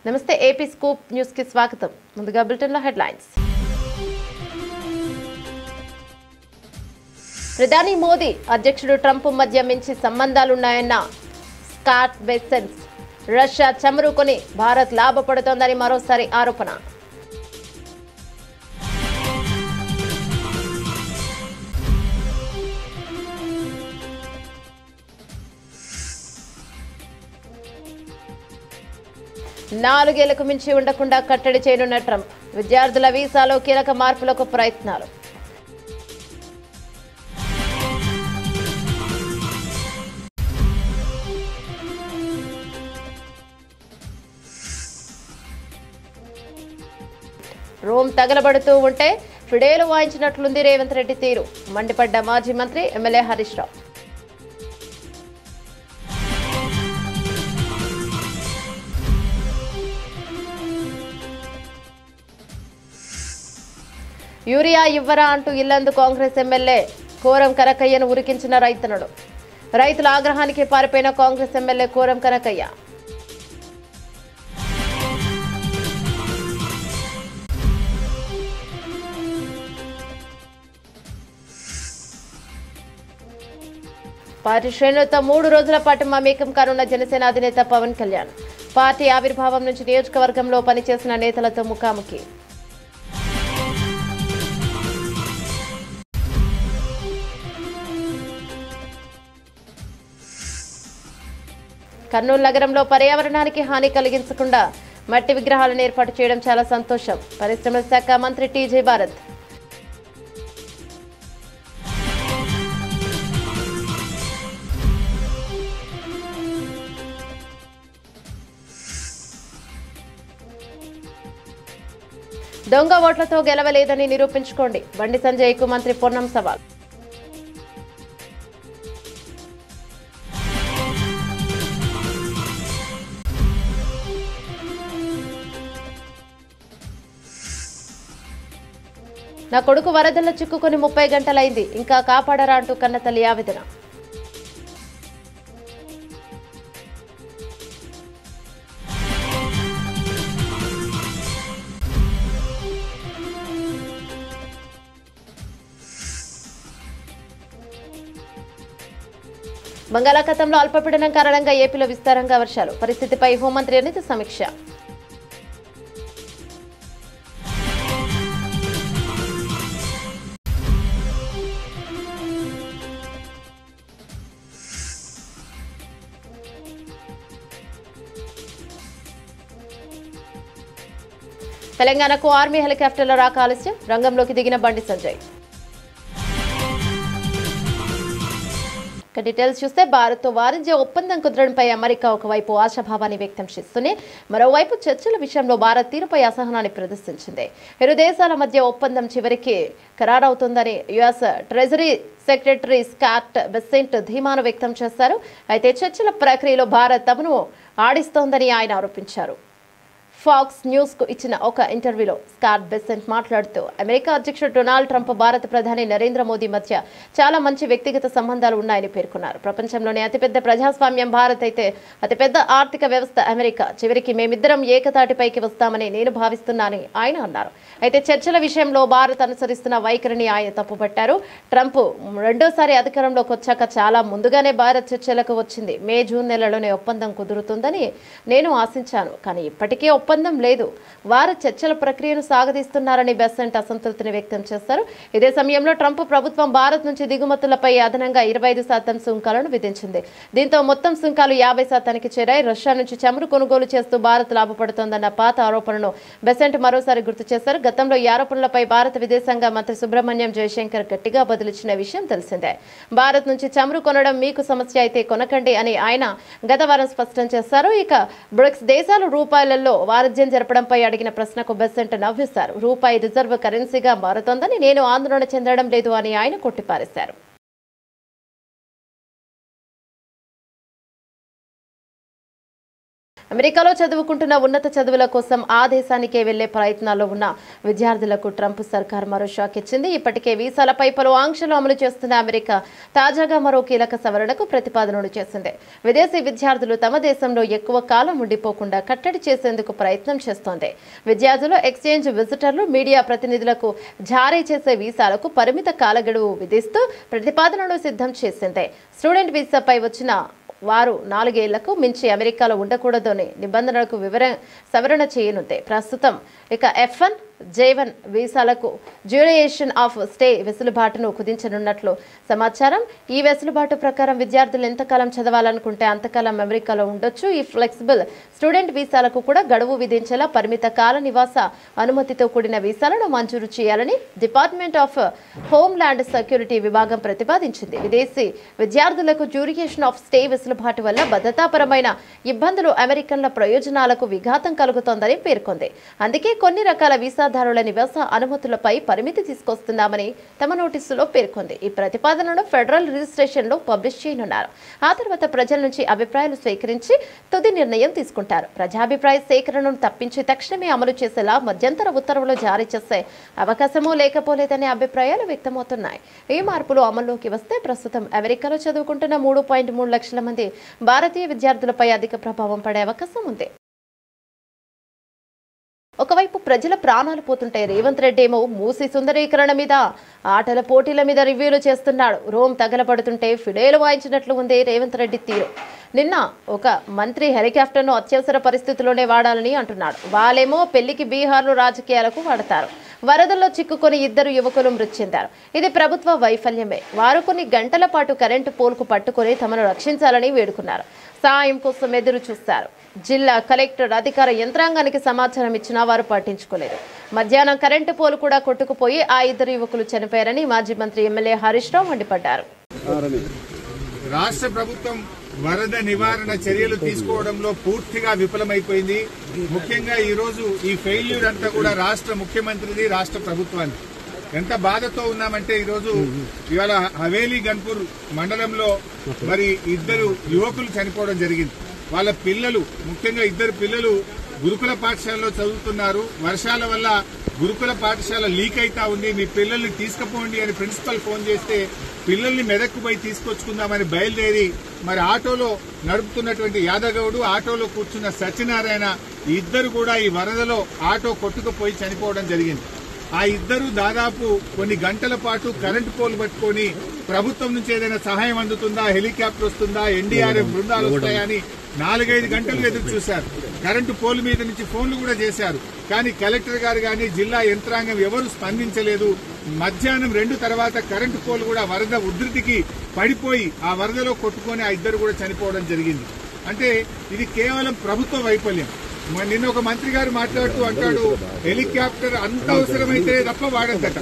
నమస్తే AP scoop news కి స్వాగతం. ముందుగా బులెటిన్ లో హెడ్లైన్స్. ప్రధాని మోదీ అధ్యక్షుడు ట్రంప్ మధ్య మంచి సంబంధాలున్నాయన్న స్కాట్ బెసెన్స్. రష్యా చమురుకొని భారత్ లాభపడుతోందని మరోసారి ఆరోపణ. నాలుగేళ్లకు మించి ఉండకుండా కట్టడి చేయనున్న ట్రంప్. విద్యార్థుల వీసాలో కీలక మార్పులకు ప్రయత్నాలు. రోమ్ తగలబడుతూ ఉంటే ఫిడేలు వాయించినట్లుంది రేవంత్ రెడ్డి తీరు. మండిపడ్డ మాజీ మంత్రి ఎమ్మెల్యే హరీష్ రావు. యూరియా ఇవ్వరా అంటూ ఇల్లందు కాంగ్రెస్ ఎమ్మెల్యే కోరం కనకయ్యను ఉరికించిన రైతన్నలు. రైతుల ఆగ్రహానికి పారిపోయిన కాంగ్రెస్ ఎమ్మెల్యే కోరం కనకయ్య. పార్టీ శ్రేణులతో 3 రోజుల పాటు మమేకం కానున్న జనసేన అధినేత పవన్ కళ్యాణ్. పార్టీ ఆవిర్భావం నుంచి నియోజకవర్గంలో పనిచేసిన నేతలతో ముఖాముఖి. కర్నూలు నగరంలో పర్యావరణానికి హాని కలిగించకుండా మట్టి విగ్రహాలను ఏర్పాటు చేయడం చాలా సంతోషం. పరిశ్రమల శాఖ మంత్రి టీజే భారత్. దొంగ ఓట్లతో గెలవలేదని నిరూపించుకోండి. బండి సంజయ్కు మంత్రి పొన్నం సవాల్. నా కొడుకు వరదల్లో చిక్కుకొని 30 గంటలైంది, ఇంకా కాపాడరా అంటూ కన్నతల్లి ఆవేదన. బంగాళాఖాతంలో అల్పపీడనం కారణంగా ఏపీలో విస్తారంగా వర్షాలు. పరిస్థితిపై హోంమంత్రి అనిత సమీక్ష. తెలంగాణకు ఆర్మీ హెలికాప్టర్ల రాక ఆలస్యం. రంగంలోకి దిగిన బండి సంజయ్. డీటెయిల్స్ చూస్తే భారత్తో వాణిజ్య ఒప్పందం కుదరడంపై అమెరికా ఒకవైపు ఆశాభావాన్ని వ్యక్తం చేస్తూనే మరోవైపు చర్చల విషయంలో భారత్ తీరుపై అసహనాన్ని ప్రదర్శించింది. ఇరు దేశాల మధ్య ఒప్పందం చివరికి ఖరారవుతుందని US treasury secretary Scott Bessent ధీమాను వ్యక్తం చేశారు. అయితే చర్చల ప్రక్రియలో భారత్ తమను ఆడిస్తోందని ఆయన ఆరోపించారు. ఫాక్స్ న్యూస్ కు ఇచ్చిన ఒక ఇంటర్వ్యూలో స్కాట్ బెసెంట్ మాట్లాడుతూ అమెరికా అధ్యక్షుడు డొనాల్డ్ ట్రంప్ భారత ప్రధాని నరేంద్ర మోదీ మధ్య చాలా మంచి వ్యక్తిగత సంబంధాలు ఉన్నాయని పేర్కొన్నారు. ప్రపంచంలోనే అతిపెద్ద ప్రజాస్వామ్యం భారత్ అయితే అతిపెద్ద ఆర్థిక వ్యవస్థ అమెరికా. చివరికి మేమిద్దరం ఏకతాటిపైకి వస్తామని నేను భావిస్తున్నానని ఆయన అన్నారు. అయితే చర్చల విషయంలో భారత్ అనుసరిస్తున్న వైఖరిని ఆయన తప్పుపట్టారు. ట్రంప్ రెండోసారి అధికారంలోకి వచ్చాక చాలా ముందుగానే భారత్ చర్చలకు వచ్చింది. మే జూన్ నెలలోనే ఒప్పందం కుదురుతుందని నేను ఆశించాను, కానీ ఇప్పటికే ఒప్పందం లేదు. వారు చర్చల ప్రక్రియను సాగదీస్తున్నారని బెసెంట్ అసంతృప్తిని వ్యక్తం చేశారు. ఇదే సమయంలో ట్రంప్ ప్రభుత్వం భారత్ నుంచి దిగుమతులపై అదనంగా 25% సుంకాలను విధించింది. దీంతో మొత్తం సుంకాలు 50%కి చేరాయి. రష్యా నుంచి చమురు కొనుగోలు చేస్తూ భారత్ లాభపడుతోందన్న పాత ఆరోపణను బెసెంట్ మరోసారి గుర్తు చేశారు. గతంలో ఈ ఆరోపణలపై భారత విదేశాంగ మంత్రి సుబ్రహ్మణ్యం జయశంకర్ గట్టిగా బదులిచ్చిన విషయం తెలిసిందే. భారత్ నుంచి చమురు కొనడం మీకు సమస్య అయితే కొనకండి అని ఆయన గత వారం స్పష్టం చేశారు. ఇక బ్రిక్స్ దేశాలు రూపాయలలో వాణిజ్యం జరపడంపై అడిగిన ప్రశ్నకు బెసెంట్ నవ్వేశారు. రూపాయి రిజర్వ్ కరెన్సీగా మారుతోందని నేను ఆందోళన చెందడం లేదు అని ఆయన కొట్టిపారేశారు. అమెరికాలో చదువుకుంటున్న ఉన్నత చదువుల కోసం ఆ దేశానికే వెళ్లే ప్రయత్నాల్లో ఉన్న విద్యార్థులకు ట్రంప్ సర్కార్ మరో షాక్ ఇచ్చింది. ఇప్పటికే వీసాలపై పలు ఆంక్షలు అమలు చేస్తున్న అమెరికా తాజాగా మరో కీలక సవరణకు ప్రతిపాదనలు చేసింది. విదేశీ విద్యార్థులు తమ దేశంలో ఎక్కువ కాలం ఉండిపోకుండా కట్టడి చేసేందుకు ప్రయత్నం చేస్తోంది. విద్యార్థులు, ఎక్స్చేంజ్ విజిటర్లు, మీడియా ప్రతినిధులకు జారీ చేసే వీసాలకు పరిమిత కాల గడువు విధిస్తూ ప్రతిపాదనలు సిద్ధం చేసింది. స్టూడెంట్ వీసాపై వచ్చిన వారు 4 ఏళ్లకు మించి అమెరికాలో ఉండకూడదని నిబంధనలకు సవరణ చేయనుంది. ప్రస్తుతం ఇక F1, J1 వీసాలకు డ్యూరేషన్ ఆఫ్ స్టే వెసులుబాటును కుదించనున్నట్లు సమాచారం. ఈ వెసులుబాటు ప్రకారం విద్యార్థులు ఎంతకాలం చదవాలనుకుంటే అంతకాలం అమెరికాలో ఉండొచ్చు. ఈ ఫ్లెక్సిబుల్ స్టూడెంట్ వీసాలకు కూడా గడువు విధించేలా పరిమిత కాల నివాస అనుమతితో కూడిన వీసాలను మంజూరు చేయాలని డిపార్ట్మెంట్ ఆఫ్ హోమ్ల్యాండ్ సెక్యూరిటీ విభాగం ప్రతిపాదించింది. విదేశీ విద్యార్థులకు డ్యూరేషన్ ఆఫ్ స్టే వెసులుబాటు వల్ల భద్రతాపరమైన ఇబ్బందులు, అమెరికన్ల ప్రయోజనాలకు విఘాతం కలుగుతోందని పేర్కొంది. అందుకే కొన్ని రకాల వీసాదారుల నివాస అనుమతులపై పరిమితి తీసుకొస్తున్నామని తమ నోటీసులో పేర్కొంది. ఈ ప్రతిపాదనను ఫెడరల్ రిజిస్ట్రేషన్లో పబ్లిష్ చేయనున్నారు. ఆ తర్వాత ప్రజల నుంచి అభిప్రాయాలు స్వీకరించి తుది నిర్ణయం తీసుకుంటారు. ప్రజాభిప్రాయ సేకరణను తప్పించి తక్షణమే అమలు చేసేలా మధ్యంతర ఉత్తర్వులు జారీ చేసే అవకాశమూ లేకపోలేదనే అభిప్రాయాలు వ్యక్తమవుతున్నాయి. ఈ మార్పులు అమల్లోకి వస్తే ప్రస్తుతం అమెరికాలో చదువుకుంటున్న 3.3 లక్షల మంది భారతీయ విద్యార్థులపై అధిక ప్రభావం పడే అవకాశం ఉంది. ఒకవైపు ప్రజల ప్రాణాలు పోతుంటే రేవంత్ రెడ్డి ఏమో మూసీ సుందరీకరణ మీద, ఆటల పోటీల మీద రివ్యూలు చేస్తున్నాడు. రోమ్ తగలబడుతుంటే ఫిడేలు వాయించినట్లు ఉంది రేవంత్ రెడ్డి తీరు. నిన్న ఒక మంత్రి హెలికాప్టర్ను అత్యవసర పరిస్థితుల్లోనే వాడాలని అంటున్నాడు. వాళ్ళేమో పెళ్లికి బీహార్లో రాజకీయాలకు వాడతారు. వరదల్లో చిక్కుకొని 2 యువకులు మృతి చెందారు. ఇది ప్రభుత్వ వైఫల్యమే. వారు కొన్ని గంటల పాటు కరెంటు పోల్కు పట్టుకొని తమను రక్షించాలని వేడుకున్నారు. సాయం కోసం ఎదురు చూస్తారు. జిల్లా కలెక్టర్ అధికార యంత్రాంగానికి సమాచారం ఇచ్చినా వారు పట్టించుకోలేదు. మధ్యాహ్నం కరెంటు పోలు కూడా కొట్టుకుపోయి ఆ 2 యువకులు చనిపోయారని మాజీ మంత్రి ఎమ్మెల్యే హరీష్ రావు మండిపడ్డారు. రాష్ట్ర ప్రభుత్వం వరద నివారణ చర్యలు తీసుకోవడంలో పూర్తిగా విఫలమైపోయింది. ముఖ్యంగా ఈ రోజు ఈ ఫెయిల్యూర్ అంతా కూడా రాష్ట్ర ముఖ్యమంత్రిది, రాష్ట్ర ప్రభుత్వాన్ని. ఎంత బాధతో ఉన్నామంటే ఈరోజు ఇవాళ హవేలీ గన్పూర్ మండలంలో మరి 2 యువకులు చనిపోవడం జరిగింది. వాళ్ళ పిల్లలు, ముఖ్యంగా 2 పిల్లలు గురుకుల పాఠశాలలో చదువుతున్నారు. వర్షాల వల్ల గురుకుల పాఠశాల లీక్ అయితా ఉంది, మీ పిల్లల్ని తీసుకుపోండి అని ప్రిన్సిపల్ ఫోన్ చేస్తే పిల్లల్ని మెదక్కు పోయి తీసుకొచ్చుకుందామని బయలుదేరి మరి ఆటోలో నడుపుతున్నటువంటి యాదగౌడు, ఆటోలో కూర్చున్న సత్యనారాయణ, 2 కూడా ఈ వరదలో ఆటో కొట్టుకుపోయి చనిపోవడం జరిగింది. ఆ 2 దాదాపు కొన్ని గంటల పాటు కరెంటు పోలు పట్టుకొని ప్రభుత్వం నుంచి ఏదైనా సహాయం అందుతుందా, హెలికాప్టర్ వస్తుందా, ఎన్డీఆర్ఎఫ్ బృందాలు వస్తాయని 4-5 గంటలు ఎదురు చూశారు. కరెంటు పోలు మీద నుంచి ఫోన్లు కూడా చేశారు. కానీ కలెక్టర్ గారు కానీ జిల్లా యంత్రాంగం ఎవరు స్పందించలేదు. మధ్యాహ్నం 2 తర్వాత కరెంటు పోలు కూడా వరద ఉధృతికి పడిపోయి ఆ వరదలో కొట్టుకొని ఆ 2 కూడా చనిపోవడం జరిగింది. అంటే ఇది కేవలం ప్రభుత్వ వైఫల్యం. నిన్న ఒక మంత్రి గారు మాట్లాడుతూ అంటాడు, హెలికాప్టర్ అంత అవసరమైతే తప్ప వాడద్దట.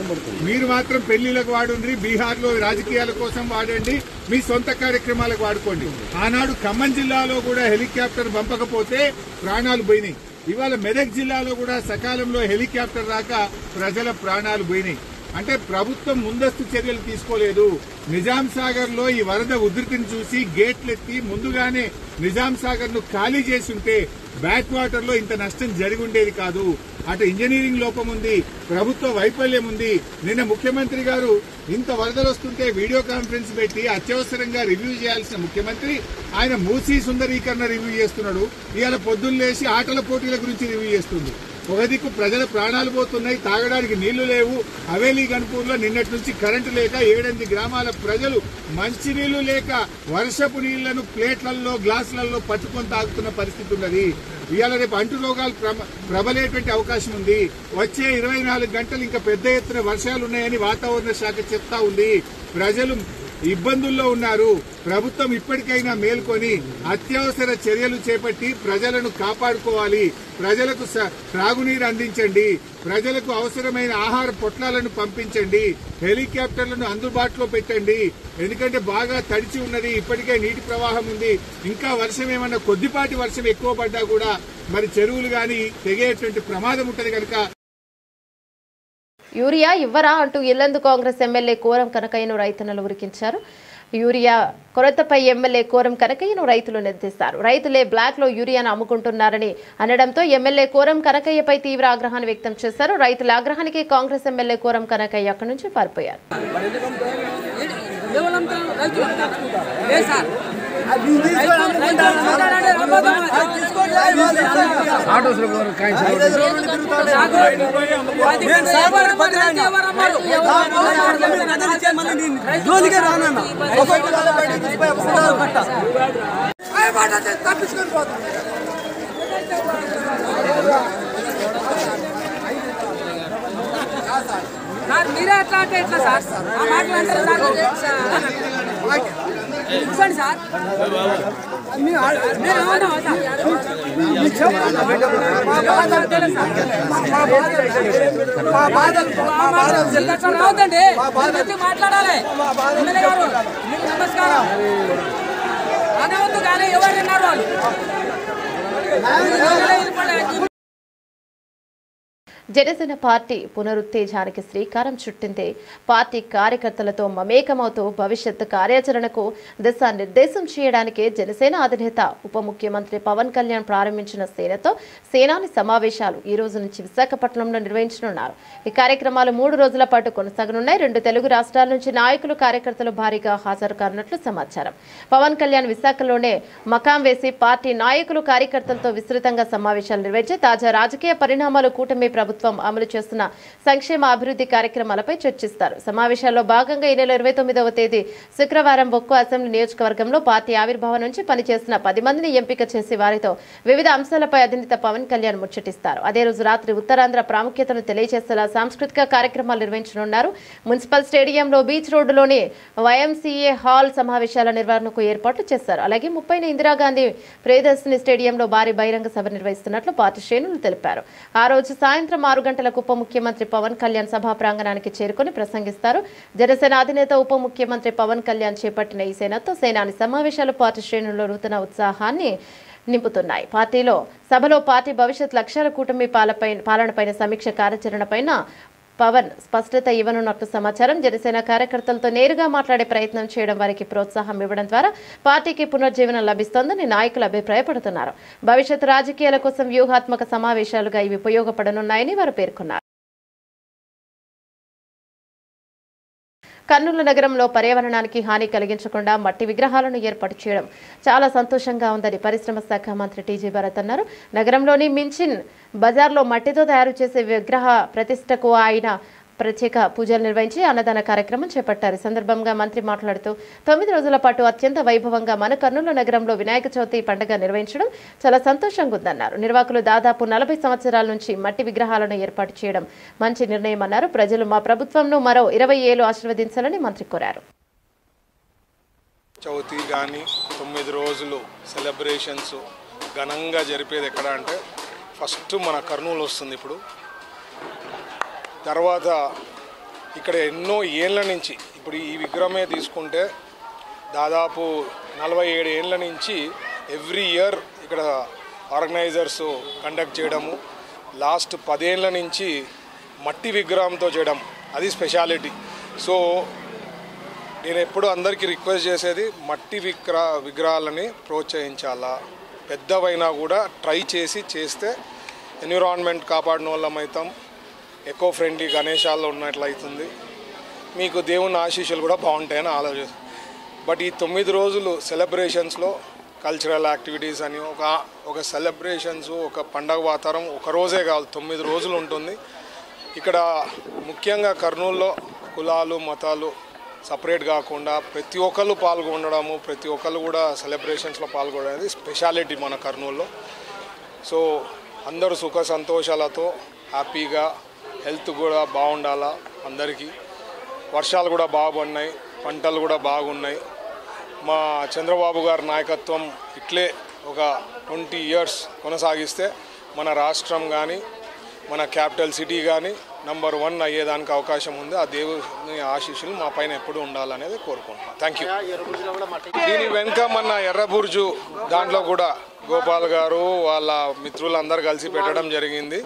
మీరు మాత్రం పెళ్లిలకు వాడండి, బీహార్లో రాజకీయాల కోసం వాడండి, మీ సొంత కార్యక్రమాలకు వాడుకోండి. ఆనాడు ఖమ్మం జిల్లాలో కూడా హెలికాప్టర్ పంపకపోతే ప్రాణాలు పోయినాయి. ఇవాళ మెదక్ జిల్లాలో కూడా సకాలంలో హెలికాప్టర్ రాక ప్రజల ప్రాణాలు పోయినాయి. అంటే ప్రభుత్వం ముందస్తు చర్యలు తీసుకోలేదు. నిజాం సాగర్ లో ఈ వరద ఉధృతిని చూసి గేట్లెత్తి ముందుగానే నిజాం సాగర్ ను ఖాళీ చేసి ఉంటే బ్యాక్ వాటర్ లో ఇంత నష్టం జరిగి ఉండేది కాదు. అటు ఇంజనీరింగ్ లోపం ఉంది, ప్రభుత్వ వైఫల్యం ఉంది. నిన్న ముఖ్యమంత్రి గారు ఇంత వరదలు వస్తుంటే వీడియో కాన్ఫరెన్స్ పెట్టి అత్యవసరంగా రివ్యూ చేయాల్సిన ముఖ్యమంత్రి ఆయన మూసీ సుందరీకరణ రివ్యూ చేస్తున్నాడు. ఇవాళ పొద్దున్న లేచి ఆటల పోటీల గురించి రివ్యూ చేస్తుంది. ఒక దిక్కు ప్రజల ప్రాణాలు పోతున్నాయి, తాగడానికి నీళ్లు లేవు. హవేలీ గన్పూర్లో నిన్నటి నుంచి కరెంటు లేక 7-8 గ్రామాల ప్రజలు మంచినీళ్లు లేక వర్షపు నీళ్లను ప్లేట్లలో, గ్లాసులలో పట్టుకొని తాగుతున్న పరిస్థితి ఉన్నది. ఇవాళ రేపు అంటు రోగాలు ప్రబలేటువంటి అవకాశం ఉంది. వచ్చే 24 గంటలు ఇంకా పెద్ద ఎత్తున వర్షాలు ఉన్నాయని వాతావరణ శాఖ చెప్తా ఉంది. ప్రజలు ఇబ్బందుల్లో ఉన్నారు. ప్రభుత్వం ఇప్పటికైనా మేల్కొని అత్యవసర చర్యలు చేపట్టి ప్రజలను కాపాడుకోవాలి. ప్రజలకు త్రాగునీరు అందించండి, ప్రజలకు అవసరమైన ఆహార పొట్లాలను పంపించండి, హెలికాప్టర్లను అందుబాటులో పెట్టండి. ఎందుకంటే బాగా తడిచి ఉన్నది, ఇప్పటికే నీటి ప్రవాహం ఉంది. ఇంకా వర్షం ఏమన్నా కొద్దిపాటి వర్షం ఎక్కువ పడ్డా కూడా మరి చెరువులు గాని తెగేటువంటి ప్రమాదం ఉంటది కనుక యూరియా ఇవ్వరా అంటూ ఇల్లందు కాంగ్రెస్ ఎమ్మెల్యే కోరం కనకయ్యను రైతన్నలు ఉరికించారు. యూరియా కొరతపై ఎమ్మెల్యే కోరం కనకయ్యను రైతులు నిలదీశారు. రైతులే బ్లాక్ లో యూరియాను అమ్ముకుంటున్నారని అనడంతో ఎమ్మెల్యే కోరం కనకయ్యపై తీవ్ర ఆగ్రహాన్ని వ్యక్తం చేశారు. రైతుల ఆగ్రహానికి కాంగ్రెస్ ఎమ్మెల్యే కోరం కనకయ్య అక్కడి నుంచి పారిపోయారు. మీరే ఎట్లా అంటే ఎట్లా సార్ ఆ మాటలు అంటారు సార్ సార్ రావద్దండి మాట్లాడాలి. నమస్కారం అనవద్దు కానీ ఎవరు విన్నారు వాళ్ళు. జనసేన పార్టీ పునరుత్తేజానికి శ్రీకారం చుట్టింది. పార్టీ కార్యకర్తలతో మమేకమవుతూ భవిష్యత్ కార్యాచరణకు దిశానిర్దేశం చేయడానికి జనసేన అధినేత ఉప ముఖ్యమంత్రి పవన్ కళ్యాణ్ ప్రారంభించిన సేనాని సమావేశాలు ఈ రోజు నుంచి విశాఖపట్నంలో నిర్వహించనున్నారు. ఈ కార్యక్రమాలు 3 రోజుల పాటు కొనసాగనున్నాయి. 2 తెలుగు రాష్ట్రాల నుంచి నాయకులు కార్యకర్తలు భారీగా హాజరు కానున్నట్లు సమాచారం. పవన్ కళ్యాణ్ విశాఖలోనే మకాం వేసి పార్టీ నాయకులు కార్యకర్తలతో విస్తృతంగా సమావేశాలు నిర్వహించి తాజా రాజకీయ పరిణామాలు, కూటమి ప్రభుత్వం అమలు చేస్తున్న సంక్షేమ అభివృద్ధి కార్యక్రమాలపై చర్చిస్తారు. సమావేశాల్లో భాగంగా ఈ నెల 29వ తేదీ శుక్రవారం ఒక్కో అసెంబ్లీ నియోజకవర్గంలో పార్టీ ఆవిర్భావం నుంచి పనిచేస్తున్న 10 మందిని ఎంపిక చేసి వారితో వివిధ అంశాలపై అధినేత పవన్ కళ్యాణ్ ముచ్చటిస్తారు. అదే రోజు రాత్రి ఉత్తరాంధ్ర ప్రాముఖ్యతను తెలియజేసేలా సాంస్కృతిక కార్యక్రమాలు నిర్వహించనున్నారు. మున్సిపల్ స్టేడియంలో బీచ్ రోడ్డులోని వైఎంసీఏ హాల్ సమావేశాల నిర్వహణకు ఏర్పాట్లు చేశారు. అలాగే 30న ఇందిరాగాంధీ ప్రియదర్శిని స్టేడియంలో భారీ బహిరంగ సభ నిర్వహిస్తున్నట్లు పార్టీ శ్రేణులు తెలిపారు. ఆ రోజు సాయంత్రం 6 గంటలకు ఉప ముఖ్యమంత్రి పవన్ కళ్యాణ్ సభా ప్రాంగణానికి చేరుకుని ప్రసంగిస్తారు. జనసేన అధినేత ఉప ముఖ్యమంత్రి పవన్ కళ్యాణ్ చేపట్టిన ఈ సేనాని సమావేశాలు పార్టీ శ్రేణుల్లో నూతన ఉత్సాహాన్ని నింపుతున్నాయి. సభలో పార్టీ భవిష్యత్ లక్ష్యాల, కూటమి పాలనపైన సమీక్ష కార్యాచరణపైన పవన్ స్పష్టత ఇవ్వనున్నట్లు సమాచారం. జనసేన కార్యకర్తలతో నేరుగా మాట్లాడే ప్రయత్నం చేయడం, వారికి ప్రోత్సాహం ఇవ్వడం ద్వారా పార్టీకి పునర్జీవనం లభిస్తోందని నాయకులు అభిప్రాయపడుతున్నారు. భవిష్యత్ రాజకీయాల కోసం వ్యూహాత్మక సమావేశాలుగా ఇవి ఉపయోగపడనున్నాయని వారు పేర్కొన్నారు. కర్నూలు నగరంలో పర్యావరణానికి హాని కలిగించకుండా మట్టి విగ్రహాలను ఏర్పాటు చేయడం చాలా సంతోషంగా ఉందని పరిశ్రమ శాఖ మంత్రి టీజీ భరత్ అన్నారు. నగరంలోని మించిన్ బజార్లో మట్టితో తయారు చేసే విగ్రహ ప్రతిష్టకు ఆయన ప్రత్యేక పూజలు నిర్వహించి అన్నదాన కార్యక్రమం చేపట్టారు. ఈ సందర్భంగా మంత్రి మాట్లాడుతూ 9 రోజుల పాటు అత్యంత వైభవంగా మన కర్నూలు నగరంలో వినాయక చవితి పండుగ నిర్వహించడం చాలా సంతోషంగా ఉందన్నారు. నిర్వాహకులు దాదాపు 40 సంవత్సరాల నుంచి మట్టి విగ్రహాలను ఏర్పాటు చేయడం మంచి నిర్ణయం అన్నారు. ప్రజలు మా ప్రభుత్వంను మరో 20 ఏళ్లు ఆశీర్వదించాలని మంత్రి కోరారు. చవితి కానీ 9 రోజులు సెలబ్రేషన్స్ ఘనంగా జరిపేది ఎక్కడ అంటే ఫస్ట్ మన కర్నూలు వస్తుంది. ఇప్పుడు తర్వాత ఇక్కడ ఎన్నో ఏళ్ళ నుంచి ఇప్పుడు ఈ విగ్రహమే తీసుకుంటే దాదాపు 47 ఏళ్ళ నుంచి ఎవ్రీ ఇయర్ ఇక్కడ ఆర్గనైజర్స్ కండక్ట్ చేయడము, లాస్ట్ 10 ఏళ్ళ నుంచి మట్టి విగ్రహంతో చేయడం, అది స్పెషాలిటీ. సో నేను ఎప్పుడు అందరికీ రిక్వెస్ట్ చేసేది మట్టి విగ్రహాలని ప్రోత్సహించాలా, పెద్దవైనా కూడా ట్రై చేస్తే ఎన్విరాన్మెంట్ కాపాడిన వాళ్ళం అవుతాం, ఎకో ఫ్రెండ్లీ గణేశాల్లో ఉన్నట్లయితుంది, మీకు దేవుని ఆశీస్సులు కూడా బాగుంటాయని ఆలోచిస్తాను. బట్ ఈ 9 రోజులు సెలబ్రేషన్స్లో కల్చరల్ యాక్టివిటీస్ అని ఒక సెలబ్రేషన్స్, ఒక పండగ వాతావరణం ఒక రోజే కాదు 9 రోజులు ఉంటుంది. ఇక్కడ ముఖ్యంగా కర్నూలులో కులాలు మతాలు సపరేట్ కాకుండా ప్రతి ఒక్కళ్ళు పాల్గొనడము, ప్రతి ఒక్కళ్ళు కూడా సెలబ్రేషన్స్లో పాల్గొనడం స్పెషాలిటీ మన కర్నూలులో. సో అందరూ సుఖ సంతోషాలతో హ్యాపీగా, హెల్త్ కూడా బాగుండాలా అందరికీ. వర్షాలు కూడా బాగున్నాయి, పంటలు కూడా బాగున్నాయి. మా చంద్రబాబు గారి నాయకత్వం ఇట్లే ఒక 20 years కొనసాగిస్తే మన రాష్ట్రం కానీ మన క్యాపిటల్ సిటీ కానీ నంబర్ 1 అయ్యేదానికి అవకాశం ఉంది. ఆ దేవుని ఆశీస్సులు మా పైన ఎప్పుడు ఉండాలనేది కోరుకుంటున్నాను. Thank you. దీని వెనుక మన ఎర్రబుర్జు దాంట్లో కూడా గోపాల్ గారు వాళ్ళ మిత్రులందరూ కలిసి పెట్టడం జరిగింది.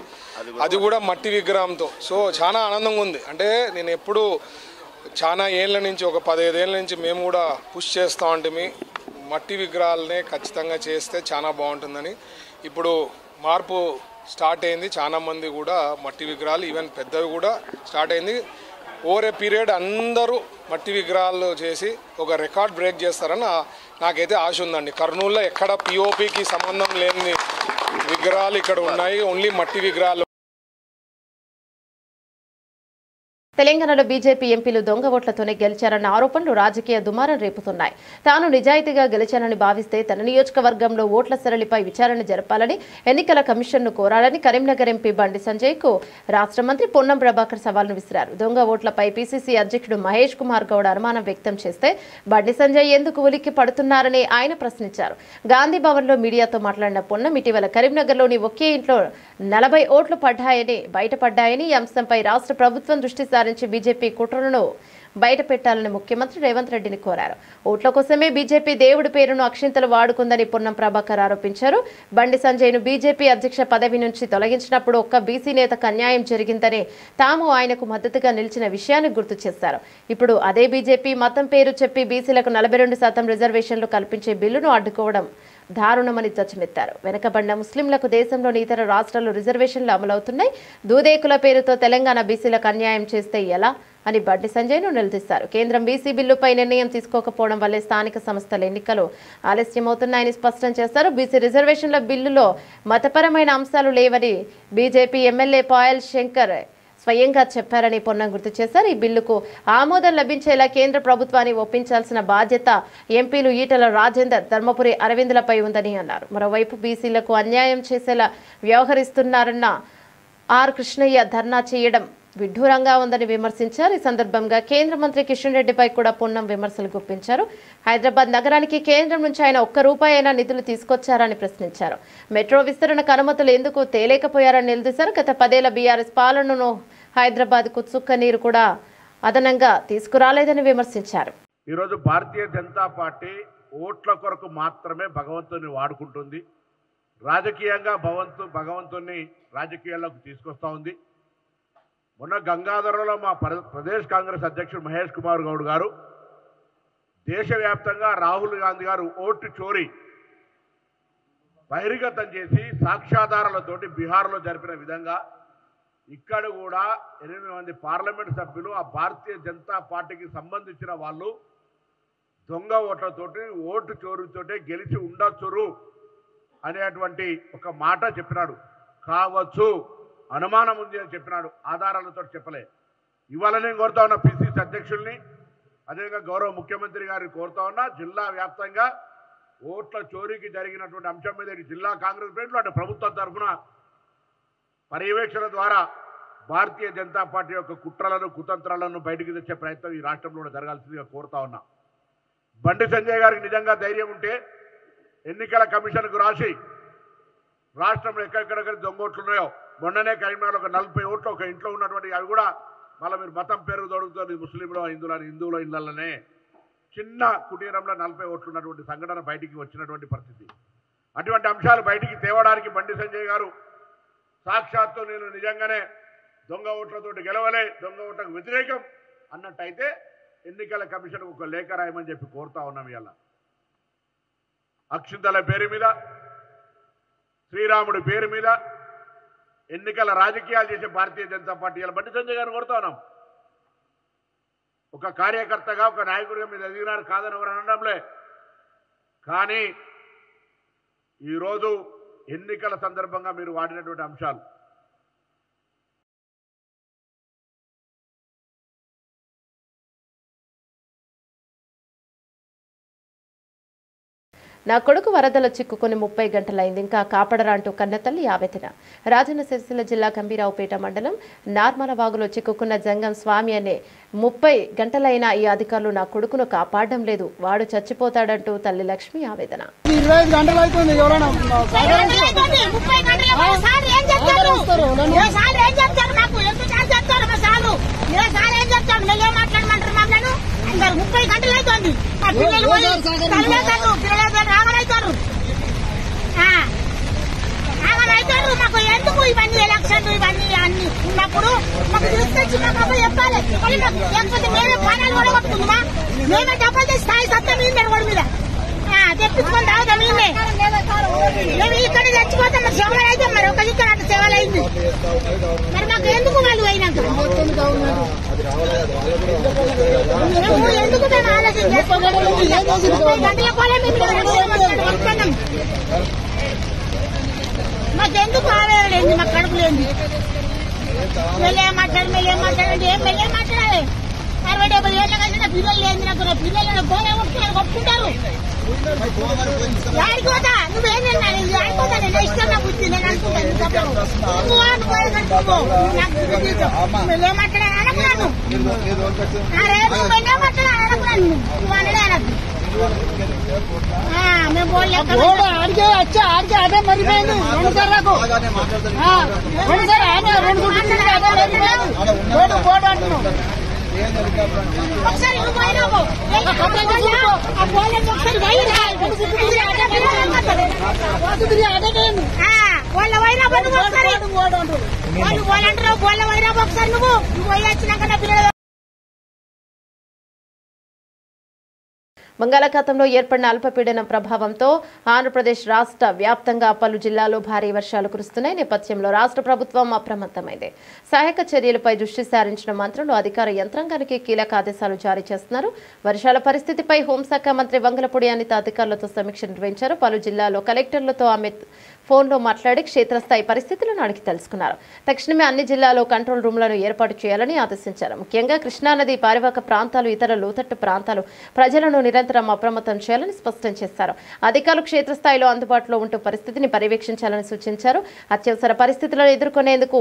అది కూడా మట్టి విగ్రహంతో. సో చాలా ఆనందంగా ఉంది. అంటే నేను ఎప్పుడు చాలా ఏళ్ళ నుంచి ఒక 15 ఏళ్ళ నుంచి మేము కూడా పుష్ చేస్తూ ఉంటాము. మట్టి విగ్రహాలనే ఖచ్చితంగా చేస్తే చాలా బాగుంటుందని ఇప్పుడు మార్పు స్టార్ట్ అయింది. చాలా మంది కూడా మట్టి విగ్రహాలు ఈవెన్ పెద్దవి కూడా స్టార్ట్ అయింది. ఓవర్ ఏ పీరియడ్ అందరూ మట్టి విగ్రహాలు చేసి ఒక రికార్డ్ బ్రేక్ చేస్తారని నాకైతే ఆశ ఉందండి. కర్నూలులో ఎక్కడ పిఓపికి సంబంధం లేని విగ్రహాలు ఇక్కడ ఉన్నాయి, ఓన్లీ మట్టి విగ్రహాలు. తెలంగాణలో బీజేపీ ఎంపీలు దొంగ ఓట్లతోనే గెలిచారన్న ఆరోపణలు రాజకీయ దుమారం రేపుతున్నాయి. తాను నిజాయితీగా గెలిచానని భావిస్తే తన నియోజకవర్గంలో ఓట్ల సరళిపై విచారణ జరపాలని ఎన్నికల కమిషన్ను కోరాలని కరీంనగర్ ఎంపీ బండి సంజయ్కు రాష్ట్ర మంత్రి పొన్నం ప్రభాకర్ సవాల్ను విసిరారు. దొంగ ఓట్లపై పీసీసీ అధ్యక్షుడు మహేష్ కుమార్ గౌడ్ అనుమానం వ్యక్తం చేస్తే బండి సంజయ్ ఎందుకు ఉలిక్కి పడుతున్నారని ఆయన ప్రశ్నించారు. గాంధీ భవన్లో మీడియాతో మాట్లాడిన పొన్నం ఇటీవల కరీంనగర్లోని ఒకే ఇంట్లో 40 ఓట్లు బయటపడ్డాయని ఈ అంశంపై రాష్ట్ర ప్రభుత్వం దృష్టి సారించి బీజేపీ కుట్రలను బయట పెట్టాలని ముఖ్యమంత్రి రేవంత్ రెడ్డిని కోరారు. ఓట్ల కోసమే బీజేపీ దేవుడి పేరును అక్షింతలు వాడుకుందని పొన్నం ప్రభాకర్ ఆరోపించారు. బండి సంజయ్ను బీజేపీ అధ్యక్ష పదవి నుంచి తొలగించినప్పుడు ఒక్క బీసీ నేతకు అన్యాయం జరిగిందని తాము ఆయనకు మద్దతుగా నిలిచిన విషయాన్ని గుర్తు చేశారు. ఇప్పుడు అదే బీజేపీ మతం పేరు చెప్పి బీసీలకు 42% రిజర్వేషన్లు కల్పించే బిల్లును అడ్డుకోవడం దారుణమని ధ్వజమెత్తారు. వెనుకబడిన ముస్లింలకు దేశంలోని ఇతర రాష్ట్రాల్లో రిజర్వేషన్లు అమలవుతున్నాయి. దూదేకుల పేరుతో తెలంగాణ బీసీలకు అన్యాయం చేస్తే ఎలా అని బండి సంజయ్ను నిలదీశారు. కేంద్రం బీసీ బిల్లుపై నిర్ణయం తీసుకోకపోవడం వల్లే స్థానిక సంస్థల ఎన్నికలు ఆలస్యమవుతున్నాయని స్పష్టం చేశారు. బీసీ రిజర్వేషన్ల బిల్లులో మతపరమైన అంశాలు లేవని బీజేపీ ఎమ్మెల్యే పాయల్ శంకర్ స్వయంగా చెప్పారని పొన్నం గుర్తు చేశారు. ఈ బిల్లుకు ఆమోదం లభించేలా కేంద్ర ప్రభుత్వాన్ని ఒప్పించాల్సిన బాధ్యత ఎంపీలు ఈటల రాజేందర్, ధర్మపురి అరవింద్లపై ఉందని అన్నారు. మరోవైపు బీసీలకు అన్యాయం చేసేలా వ్యవహరిస్తున్నారన్న ఆర్ కృష్ణయ్య ధర్నా చేయడం విడ్డూరంగా ఉందని విమర్శించారు. ఈ సందర్భంగా కేంద్ర మంత్రి కిషన్ రెడ్డిపై కూడా పొన్నం విమర్శలు గుప్పించారు. హైదరాబాద్ నగరానికి కేంద్రం నుంచి ఆయన ₹1 అయినా నిధులు తీసుకొచ్చారని ప్రశ్నించారు. మెట్రో విస్తరణకు అనుమతులు ఎందుకు తేలేకపోయారని నిలదీశారు. గత 10 ఏళ్ల బీఆర్ఎస్ పాలనను హైదరాబాద్కు చుక్క నీరు కూడా అదనంగా తీసుకురాలేదని విమర్శించారు. ఈరోజు భారతీయ జనతా పార్టీ ఓట్ల కొరకు మాత్రమే భగవంతుని వాడుకుంటుంది. రాజకీయంగా భగవంతుని రాజకీయాల్లోకి తీసుకొస్తా ఉంది. మొన్న గంగాధరలో మా ప్రదేశ్ కాంగ్రెస్ అధ్యక్షుడు మహేష్ కుమార్ గౌడ్ గారు దేశవ్యాప్తంగా రాహుల్ గాంధీ గారు ఓటు చోరీ బహిర్గతం చేసి సాక్ష్యాధారాలతోటి బీహార్లో జరిపిన విధంగా ఇక్కడ కూడా 8 మంది పార్లమెంట్ సభ్యులు ఆ భారతీయ జనతా పార్టీకి సంబంధించిన వాళ్ళు దొంగ ఓట్లతోటి ఓటు చోరీతోటి గెలిచి ఉండొచ్చురు అనేటువంటి ఒక మాట చెప్పినాడు. కావచ్చు, అనుమానం ఉంది అని చెప్పినాడు, ఆధారాలతో చెప్పలే. ఇవాళ నేను కోరుతా ఉన్నా పిసిసి అధ్యక్షుల్ని, అదేవిధంగా గౌరవ ముఖ్యమంత్రి గారిని కోరుతా ఉన్నా, జిల్లా వ్యాప్తంగా ఓట్ల చోరీకి జరిగినటువంటి అంశం మీద జిల్లా కాంగ్రెస్ ప్లేట్లు అంటే ప్రభుత్వం తరఫున పర్యవేక్షణ ద్వారా భారతీయ జనతా పార్టీ యొక్క కుట్రలను కుతంత్రాలను బయటికి తెచ్చే ప్రయత్నం ఈ రాష్ట్రంలో జరగాల్సిందిగా కోరుతా ఉన్నా. బండి సంజయ్ గారికి నిజంగా ధైర్యం ఉంటే ఎన్నికల కమిషన్కు రాసి రాష్ట్రంలో ఎక్కడెక్కడ దొంగోట్లు ఉన్నాయో, మొన్ననే కరీంనగర్లో ఒక 40 ఓట్లు ఒక ఇంట్లో ఉన్నటువంటి అవి కూడా మళ్ళీ మీరు మతం పేరు దొరుకుతుంది ముస్లింలో హిందువుల ఇళ్లలోనే చిన్న కుటీరంలో 40 ఓట్లు ఉన్నటువంటి సంఘటన బయటికి వచ్చినటువంటి పరిస్థితి. అటువంటి అంశాలు బయటికి తేవడానికి బండి సంజయ్ గారు సాక్షాత్తు నేను నిజంగానే దొంగ ఓట్లతోటి గెలవలే, దొంగ ఓట్లకు వ్యతిరేకం అన్నట్టయితే ఎన్నికల కమిషన్కు ఒక లేఖ రాయమని చెప్పి కోరుతా ఉన్నాం. ఇలా అక్షింతల పేరు మీద, శ్రీరాముడి పేరు మీద ఎన్నికల రాజకీయాలు చేసే భారతీయ జనతా పార్టీ ఇలా బండి సంజయ్ గారిని కోరుతా ఉన్నాం. ఒక కార్యకర్తగా ఒక నాయకుడిగా మీరు ఎదిగినారు కాదని ఎవరు అనడంలే, కానీ ఈరోజు ఎన్నికల సందర్భంగా మీరు వాడినటువంటి అంశాలు నా కొడుకు వరదలో చిక్కుకుని 30 గంటలైంది, ఇంకా కాపాడరా అంటూ కన్నతల్లి ఆవేదన. రాజన్న సిరిసిల్ల జిల్లా గంభీరావుపేట మండలం నార్మలవాగులో చిక్కుకున్న జంగం స్వామి అనే 30 గంటలైనా ఈ అధికారులు నా కొడుకును కాపాడడం లేదు, వాడు చచ్చిపోతాడంటూ తల్లి లక్ష్మి ఆవేదన. 25 గంటలు అవుతుంది. ఎవరైనా అందరు 30 గంటలు అవుతుంది. పిల్లలు రాగలవుతారు. అవుతారు మాకు ఎందుకు ఇవన్నీ ఎలక్షన్లు ఇవన్నీ అన్ని ఉన్నప్పుడు మాకు తీసుకొచ్చి మాకు అప్పుడు చెప్పాలి మళ్ళీ మాకు లేకపోతే మేమే ప్రాణాలు కూడా కొట్టుకుందామా మేమే డబ్బులు తెచ్చి స్థాయి సత్యం మీద రోడ్డు మీద తెప్పించుకొని తాగుతాం మేమే మేము ఇక్కడ చచ్చిపోతాం మరి సేవలు అయితే మరి ఒక ఇక్కడ అట్లా సేవలు అయింది మరి మాకు ఎందుకు వాళ్ళు అయినాక మేము ఎందుకు మేము ఆలోచన గంటల కోలే మేము మాకెందుకు ఆవేదలేదు మాకు కడుపు లేని మెల్లే మాట్లాడండి ఏం మెల్లే మాట్లాడాలి 60-70 ఏళ్ళ కలిసిన పిల్లలు లేదు నాకు నా పిల్లలు గోలే కొట్టుకుంటారు ఆడిపోతా నువ్వేంటన్నా నేను ఆడిపోతా నేను ఇష్టం నా బుద్ధి నేను అనుకుంటాను మెల్లే మాట్లాడాలి అనుకున్నాను మెల్లే మాట్లాడాలి అనుకున్నాను నువ్వు అనడే అనకు మేము ఆడికే వచ్చా ఆడికే అదే మరిపోయింది 2 సార్లకు 2 సార్ అదే బోర్డు అంటున్నాం ఒకసారి వాళ్ళ వైరాబాద్ వాళ్ళు అంటారు వాళ్ళ వైరాబాద్ ఒకసారి నువ్వు పోయి వచ్చినాక నా పిల్లలు బంగాళాఖాతంలో ఏర్పడిన అల్పపీడనం ప్రభావంతో ఆంధ్రప్రదేశ్ రాష్ట్ర వ్యాప్తంగా పలు జిల్లాల్లో భారీ వర్షాలు కురుస్తున్నాయి. నేపథ్యంలో రాష్ట్ర ప్రభుత్వం అప్రమత్తమైంది. సహాయక చర్యలపై దృష్టి సారించిన మంత్రులు అధికార యంత్రాంగానికి కీలక ఆదేశాలు జారీ చేస్తున్నారు. వర్షాల పరిస్థితిపై హోంశాఖ మంత్రి వంగలపూడి అనిత అధికారులతో సమీక్ష నిర్వహించారు. పలు జిల్లాల్లో కలెక్టర్లతో ఆమె ఫోన్లో మాట్లాడి క్షేత్రస్థాయి పరిస్థితులను అడిగి తెలుసుకున్నారు. తక్షణమే అన్ని జిల్లాల్లో కంట్రోల్ రూమ్లను ఏర్పాటు చేయాలని ఆదేశించారు. ముఖ్యంగా కృష్ణానది పరివాహక ప్రాంతాలు ఇతర లోతట్టు ప్రాంతాలు ప్రజలను నిరంతరం అప్రమత్తం చేయాలని స్పష్టం చేశారు. అధికారులు క్షేత్రస్థాయిలో అందుబాటులో ఉంటూ పరిస్థితిని పర్యవేక్షించాలని సూచించారు. అత్యవసర పరిస్థితులను ఎదుర్కొనేందుకు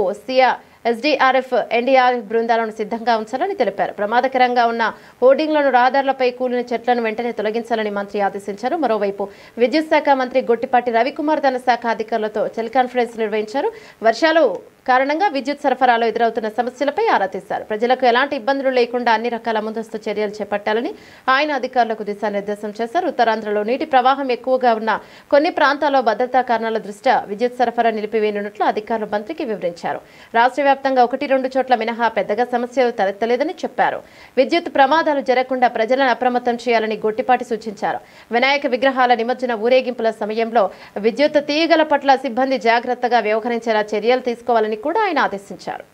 ఎస్డీఆర్ఎఫ్ ఎన్డీఆర్ఎఫ్ బృందాలను సిద్ధంగా ఉంచాలని తెలిపారు. ప్రమాదకరంగా ఉన్న హోర్డింగ్లను రహదారులపై కూలిన చెట్లను వెంటనే తొలగించాలని మంత్రి ఆదేశించారు. మరోవైపు విద్యుత్ శాఖ మంత్రి గొట్టిపాటి రవికుమార్ తన శాఖ అధికారులతో టెలికాన్ఫరెన్స్ నిర్వహించారు. వర్షాలు కారణంగా విద్యుత్ సరఫరాలో ఎదురవుతున్న సమస్యలపై ఆరా తీశారు. ప్రజలకు ఎలాంటి ఇబ్బందులు లేకుండా అన్ని రకాల ముందస్తు చర్యలు చేపట్టాలని ఆయన అధికారులకు దిశానిర్దేశం చేశారు. ఉత్తరాంధ్రలో నీటి ప్రవాహం ఎక్కువగా ఉన్న కొన్ని ప్రాంతాల్లో భద్రతా కారణాల దృష్ట్యా విద్యుత్ సరఫరా నిలిపివేయనున్నట్లు అధికారులు మంత్రికి వివరించారు. రాష్ట్ర వ్యాప్తంగా 1-2 చోట్ల మినహా పెద్దగా సమస్యలు తలెత్తలేదని చెప్పారు. విద్యుత్ ప్రమాదాలు జరగకుండా ప్రజలను అప్రమత్తం చేయాలని గొట్టిపాటి సూచించారు. వినాయక విగ్రహాల నిమజ్జన ఊరేగింపుల సమయంలో విద్యుత్ తీగల పట్ల సిబ్బంది జాగ్రత్తగా వ్యవహరించేలా చర్యలు తీసుకోవాలని కూడా ఆయన ఆదేశించారు.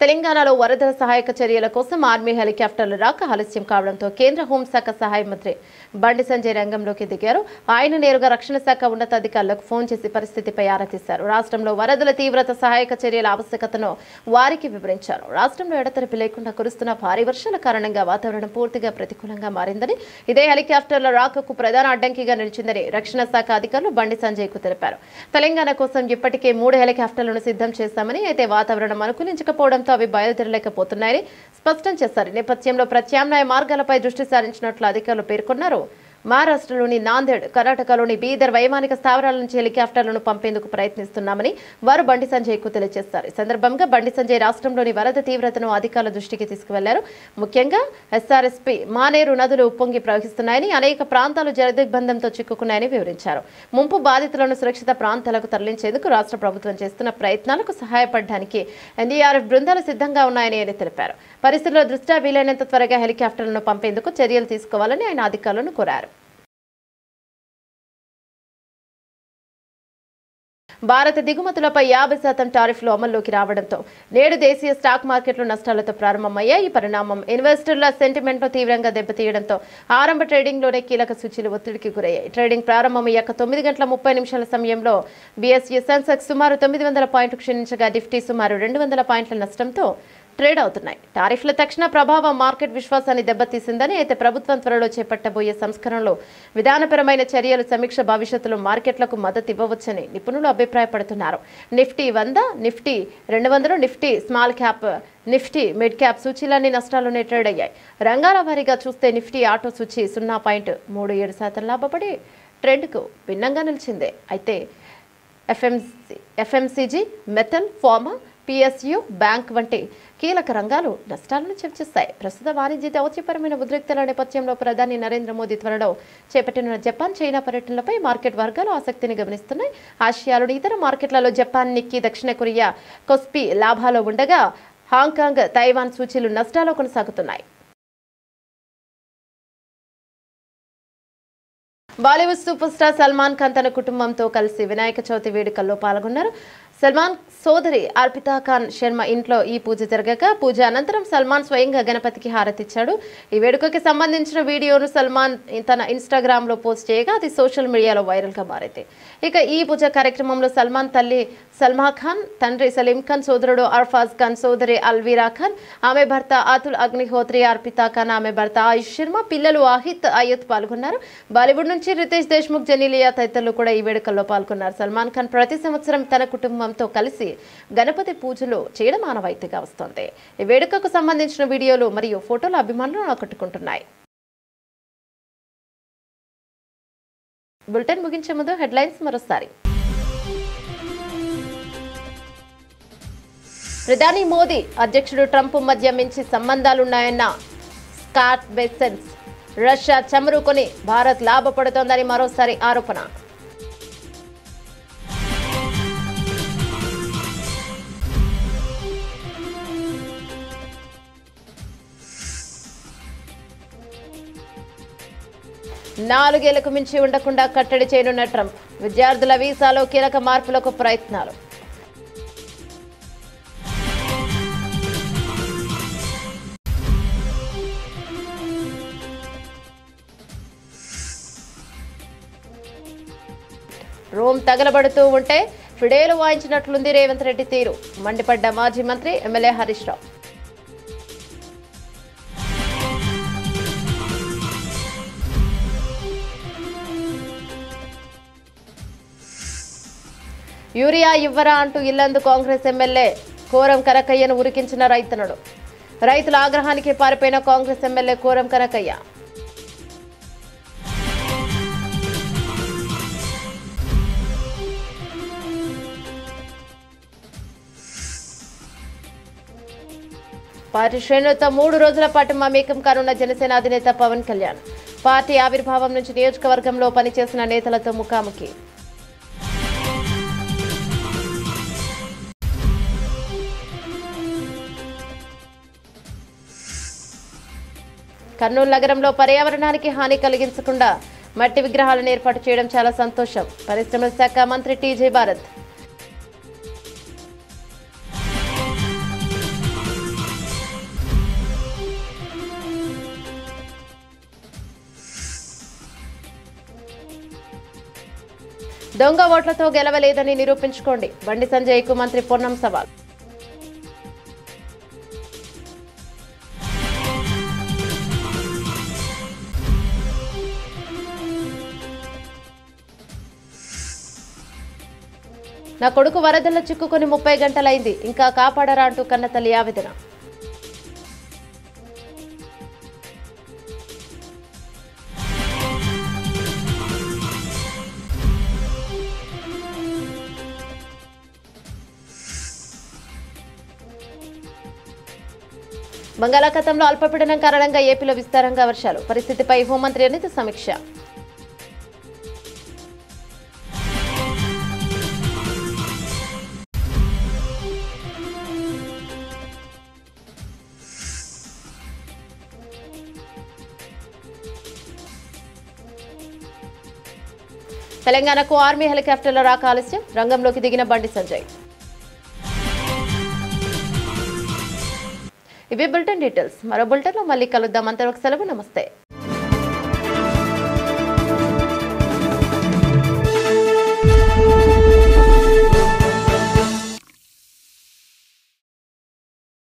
తెలంగాణలో వరదల సహాయక చర్యల కోసం ఆర్మీ హెలికాప్టర్లు రాక ఆలస్యం కావడంతో కేంద్ర హోంశాఖ సహాయ మంత్రి బండి సంజయ్ రంగంలోకి దిగారు. ఆయన నేరుగా రక్షణ శాఖ ఉన్నతాధికారులకు ఫోన్ చేసి పరిస్థితిపై ఆరా తీశారు. రాష్ట్రంలో వరదల తీవ్రత, సహాయక చర్యల ఆవశ్యకతను వారికి వివరించారు. రాష్ట్రంలో ఎడతెరిపి లేకుండా కురుస్తున్న భారీ వర్షాల కారణంగా వాతావరణం పూర్తిగా ప్రతికూలంగా మారిందని, ఇదే హెలికాప్టర్ల రాకకు ప్రధాన అడ్డంకిగా నిలిచిందని రక్షణ శాఖ అధికారులు బండి సంజయ్ కు తెలిపారు. తెలంగాణ కోసం ఇప్పటికే 3 హెలికాప్టర్లను సిద్ధం చేశామని, అయితే వాతావరణం అనుకూలించకపోవడంతో అవి బయలుదేరలేకపోతున్నాయని స్పష్టం చేశారు. నేపథ్యంలో ప్రత్యామ్నాయ మార్గాలపై దృష్టి సారించినట్లు అధికారులు పేర్కొన్నారు. మహారాష్ట్రలోని నాందేడ్, కర్ణాటకలోని బీదర్ వైమానిక స్థావరాల నుంచి హెలికాప్టర్లను పంపేందుకు ప్రయత్నిస్తున్నామని వారు బండి సంజయ్ కు తెలియజేశారు. ఈ సందర్భంగా బండి సంజయ్ రాష్ట్రంలోని వరద తీవ్రతను అధికారుల దృష్టికి తీసుకువెళ్లారు. ముఖ్యంగా ఎస్ఆర్ఎస్పీ, మానేరు నదులు ఉప్పొంగి ప్రవహిస్తున్నాయని, అనేక ప్రాంతాలు జలదిగ్బంధంతో చిక్కుకున్నాయని వివరించారు. ముంపు బాధితులను సురక్షిత ప్రాంతాలకు తరలించేందుకు రాష్ట్ర ప్రభుత్వం చేస్తున్న ప్రయత్నాలకు సహాయపడడానికి ఎన్డీఆర్ఎఫ్ బృందాలు సిద్ధంగా ఉన్నాయని ఆయన తెలిపారు. పరిస్థితుల దృష్ట్యా వీలైనంత త్వరగా హెలికాప్టర్లను పంపేందుకు చర్యలు తీసుకోవాలని ఆయన అధికారులను కోరారు. భారత దిగుమతులపై 50% టారిఫ్లు అమల్లోకి రావడంతో నేడు దేశీయ స్టాక్ మార్కెట్లు నష్టాలతో ప్రారంభమయ్యాయి. ఈ పరిణామం ఇన్వెస్టర్ల సెంటిమెంట్ను తీవ్రంగా దెబ్బతీయడంతో ఆరంభ ట్రేడింగ్లోనే కీలక సూచీలు ఒత్తిడికి గురయ్యాయి. ట్రేడింగ్ ప్రారంభమయ్యాక 9 గంటల 30 నిమిషాల సమయంలో బీఎస్ఈ సెన్సెక్స్ సుమారు 900 పాయింట్లు క్షీణించగా నిఫ్టీ సుమారు 200 పాయింట్ల నష్టంతో ట్రేడ్ అవుతున్నాయి. టారిఫ్ల తక్షణ ప్రభావం మార్కెట్ విశ్వాసాన్ని దెబ్బతీసిందని, అయితే ప్రభుత్వం త్వరలో చేపట్టబోయే సంస్కరణలు, విధానపరమైన చర్యలు సమీక్ష భవిష్యత్తులో మార్కెట్లకు మద్దతు ఇవ్వవచ్చని నిపుణులు అభిప్రాయపడుతున్నారు. Nifty 100, Nifty 200, Nifty small cap, Nifty mid cap సూచీలన్నీ నష్టాల్లోనే ట్రేడ్ అయ్యాయి. రంగాల వారీగా చూస్తే నిఫ్టీ ఆటో సూచీ 0.37% లాభపడి ట్రెండ్కు భిన్నంగా నిలిచింది. అయితే FMCG, metal, pharma, PSU, bank వంటి కీలక రంగాలు నష్టాలను చవిచూస్తాయి. ప్రస్తుత వాణిజ్య దౌత్యపరమైన ఉద్రిక్తల నేపథ్యంలో ప్రధాని నరేంద్ర మోదీ త్వరలో చేపట్టిన జపాన్, చైనా పర్యటనలపై మార్కెట్ వర్గాలు ఆసక్తిని గమనిస్తున్నాయి. ఆసియాలోని ఇతర మార్కెట్లలో జపాన్, నిక్కీ, దక్షిణ కొరియా, కొస్పీ లాభాల్లో ఉండగా హాంకాంగ్, తైవాన్ సూచీలు నష్టాల్లో కొనసాగుతున్నాయి. బాలీవుడ్ సూపర్ స్టార్ సల్మాన్ ఖాన్ తన కుటుంబంతో కలిసి వినాయక చవితి వేడుకల్లో పాల్గొన్నారు. సల్మాన్ సోదరి అర్పితా ఖాన్ శర్మ ఇంట్లో ఈ పూజ జరగగా పూజ అనంతరం సల్మాన్ స్వయంగా గణపతికి హారతిచ్చాడు. ఈ వేడుకకి సంబంధించిన వీడియోను సల్మాన్ తన ఇన్స్టాగ్రామ్ లో పోస్ట్ చేయగా అది సోషల్ మీడియాలో వైరల్ గా మారింది. ఇక ఈ పూజ కార్యక్రమంలో సల్మాన్ తల్లి సల్మా ఖాన్, తండ్రి సలీం ఖాన్, సోదరుడు అర్ఫాజ్ ఖాన్, సోదరి అల్వీరా ఖాన్, ఆమె భర్త అతుల్ అగ్నిహోత్రి, అర్పితా ఖాన్, ఆమె భర్త ఆయుష్ శర్మ, పిల్లలు ఆహిత్, అయ్యత్ పాల్గొన్నారు. బాలీవుడ్ నుంచి రితేష్ దేశ్ముఖ్, జెనీలియా తదితరులు కూడా ఈ వేడుకల్లో పాల్గొన్నారు. సల్మాన్ ఖాన్ ప్రతి సంవత్సరం తన కుటుంబంతో కలిసి గణపతి పూజలు చేయడం ఆనవాయితీగా వస్తోంది. ఈ వేడుకకు సంబంధించిన వీడియోలు మరియు ఫోటోలు అభిమానులను ఆకట్టుకుంటున్నాయి. బులెటిన్ ముగించే ముందు హెడ్లైన్స్ మరోసారి. ప్రధాని మోదీ, అధ్యక్షుడు ట్రంప్ మధ్య మంచి సంబంధాలున్నాయన్న స్కాట్ బెసెన్స్. రష్యా చమురుకొని భారత్ లాభపడుతోందని మరోసారి ఆరోపణ. నాలుగేళ్లకు మించి ఉండకుండా కట్టడి చేయనున్న ట్రంప్. విద్యార్థుల వీసాలో కీలక మార్పులకు ప్రయత్నాలు. రోమ్ తగలబడుతూ ఉంటే ఫిడేలు వాయించినట్లుంది రేవంత్ రెడ్డి తీరు. మండిపడ్డ మాజీ మంత్రి ఎమ్మెల్యే హరీష్ రావు. యూరియా ఇవ్వరా అంటూ ఇల్లందు కాంగ్రెస్ ఎమ్మెల్యే కోరం కనకయ్యను ఉరికించిన రైతన్నడు. రైతుల ఆగ్రహానికి పారిపోయిన కాంగ్రెస్ ఎమ్మెల్యే కోరం కనకయ్య. పార్టీ శ్రేణులతో 3 రోజుల పాటు మమేకం కానున్న జనసేన అధినేత పవన్ కళ్యాణ్. పార్టీ ఆవిర్భావం నుంచి నియోజకవర్గంలో పనిచేసిన నేతలతో ముఖాముఖి. కర్నూలు నగరంలో పర్యావరణానికి హాని కలిగించకుండా మట్టి విగ్రహాలను ఏర్పాటు చేయడం చాలా సంతోషం. పరిశ్రమల శాఖ మంత్రి టీజే భారత్. దొంగ ఓట్లతో గెలవలేదని నిరూపించుకోండి. బండి సంజయ్కు మంత్రి పొన్నం సవాల్. నా కొడుకు వరదల్లో చిక్కుకొని 30 గంటలైంది, ఇంకా కాపాడరా అంటూ కన్నతల్లి ఆవేదన. బంగాళాఖాతంలో అల్పపీడనం కారణంగా ఏపీలో విస్తారంగా వర్షాలు. పరిస్థితిపై హోంమంత్రి అనిత సమీక్ష. తెలంగాణకు ఆర్మీ హెలికాప్టర్ల రాక ఆలస్యం. రంగంలోకి దిగిన బండి సంజయ్. ఇవి బులెటిన్ డీటెయిల్స్. మరో బులెటిన్లో మళ్ళీ కలుద్దాం. అంతవరకు సెలవు. నమస్తే.